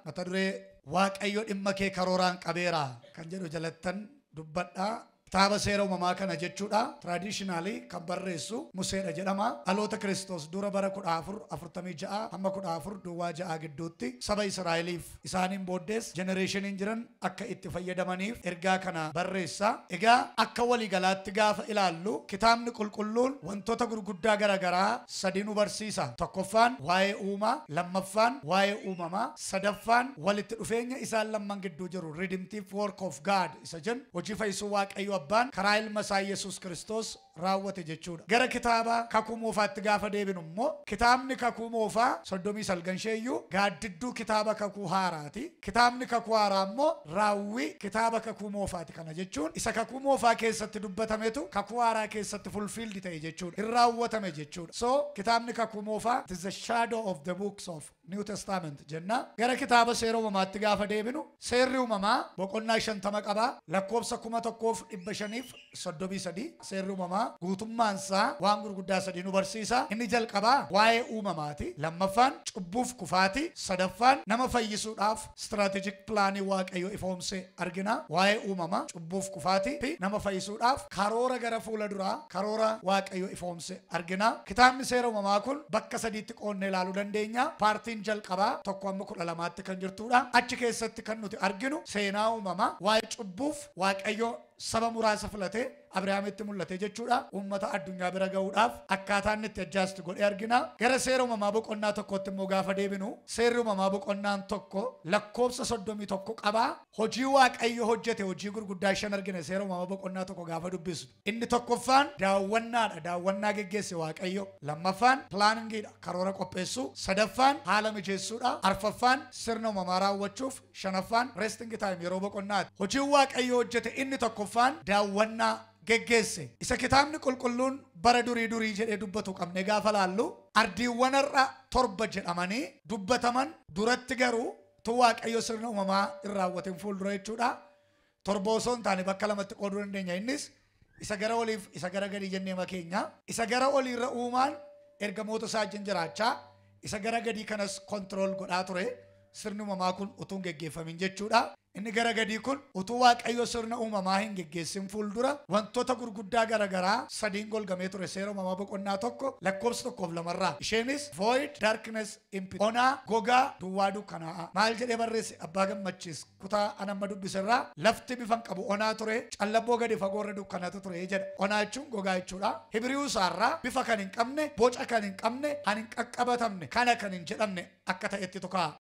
mata duree Waaqayyo dhimma kee karooraan qabeera kan jedhu jalattan dubbadhaa. Kitaaba seera uumamaa kana jechuudha. Traditionally kan barreessu Museedha jedhama. Dhaloota Kiristoos dura bara 1446 hamma 1406 gidduutti saba Israa'eliif isaaniin booddees generationiin jiran akka itti fayyadamaniif ergaa kana barreessa. Egaa akka waliigalaatti gaafa ilaallu kitaabni qulqulluun wantoota gurguddaa garaagaraa sadii nu barsiisa. Tokkoffaan waa'ee uumaa, lammaffaan waa'ee uumamaa, sadaffaan walitti dhufeenya isaan lamman gidduu jiru redemptive work of God isa jennu hojii fayyisuu Waaqayyo Abbaan karaa ilma isaa Yesuus Kiristoos raawwate jechuudha. Gara kitaaba kakuu moofaatti gaafa deebinu immoo kitaabni kakuu moofaa 39 gaaddidduu kitaaba kakuu haaraati. Kitaabni kakuu haaraa immoo raawwii kitaaba kakuu moofaati. Kana jechuun isa kakuu moofaa keessatti dubbatametu kakuu haaraa keessatti fulfilled ta'e jechuudha. Hin raawwatame jechuudha. So kitaabni kakuu moofaa it is the shadow of the books of New Testament jenna. Gara kitaaba seera uumamaatti gaafa deebinu seerri uumamaa boqonnaa 50 qaba. Lakkoofsa 1533 seerri uumamaa guutummaan isaa waan gurguddaa sadii nu barsiisa. Inni jalqabaa waa'ee uumamaati. Lammaffaan cubbuuf kufaati. Sadaffaan nama fayyisuudhaaf strategic plaanii Waaqayyo ifoomse argina. Waa'ee uumamaa cubbuuf kufaati fi nama fayyisuudhaaf karoora gara fuula duraa karoora Waaqayyo ifoomse argina. Kitaabni seera uumamaa kun bakka sadiitti qoonnee ilaaluu dandeenya. Paartiin jalqabaa 1:12 kan jirtudha. Achi keessatti kan nuti arginu seenaa uumamaa waa'ee cubbuuf Waaqayyo saba muraasa filate Abrahaamitti mul'ate jechuudha. Uummata addunyaa bira ga'uudhaaf akkaataa inni itti adjust godhee argina. Gara seera uumamaa boqonnaa tokkotti immoo gaafa deebinu seerri uumamaa boqonnaan tokko lakkoofsa 31 qaba. Hojii Waaqayyo hojjete hojii gurguddaa 5 argina seera uumamaa boqonnaa tokko gaafa dubbisnu. Inni tokkoffaan daawwannaadha. Daawwannaa geggeesse Waaqayyo. Lammaffaan plaaningiidha. Karoora qopheessuu. Sadaffaan haala mijeessuudha. Arfaffaan sirna uumamaa raawwachuuf. Shanaffaan resting time yeroo boqonnaati. Hojii Waaqayyo hojjete inni tokkoffaan daawwannaa geggeesse. Isa kitaabni qulqulluun bara durii jedhee dubbatu qabne gaafa laallu ardiiwwan irra torba jedhamanii dubbataman duratti garuu tu Waaqayyo sirna uumamaa irraawwateen fuuldura jechuudha. Torba osoo hin taane bakka lamatti qooduu dandeenya. Innis isa gara oliif isa gara gadii jennee makeenya. Isa gara oliirra uumaan ergamoota isaa wajjin jiraachaa isa gara gadii kanas kontrol godhaa ture. Sirni uumamaa kun utuu hin geggeeffamin jechuudha. Inni gara gadii kun utuu Waaqayyo sirna uumamaa hin geggeessin fuuldura wantoota gurguddaa garaagaraa sadiin golgamee ture seera uumamaa boqonnaa tokko lakkoofsa 1-2. Isheenis void, darkness, impotence. Onaa, gogaa, duwwaa dukkanaa'a. Maal jedhee barreesse Abbaa Gammachiis kutaa anamma dubbiserraa lafti bifan qabu onaa ture callabboo gadi fagoorra dukkanatu ture jedha. Onaa jechuun gogaa jechuudha. Hibriiwusaarraa bifa kan hin qabne boca kan hin qabne kan hin qaqqabatamne kana kan hin jedhamne akka ta'etti tukaa.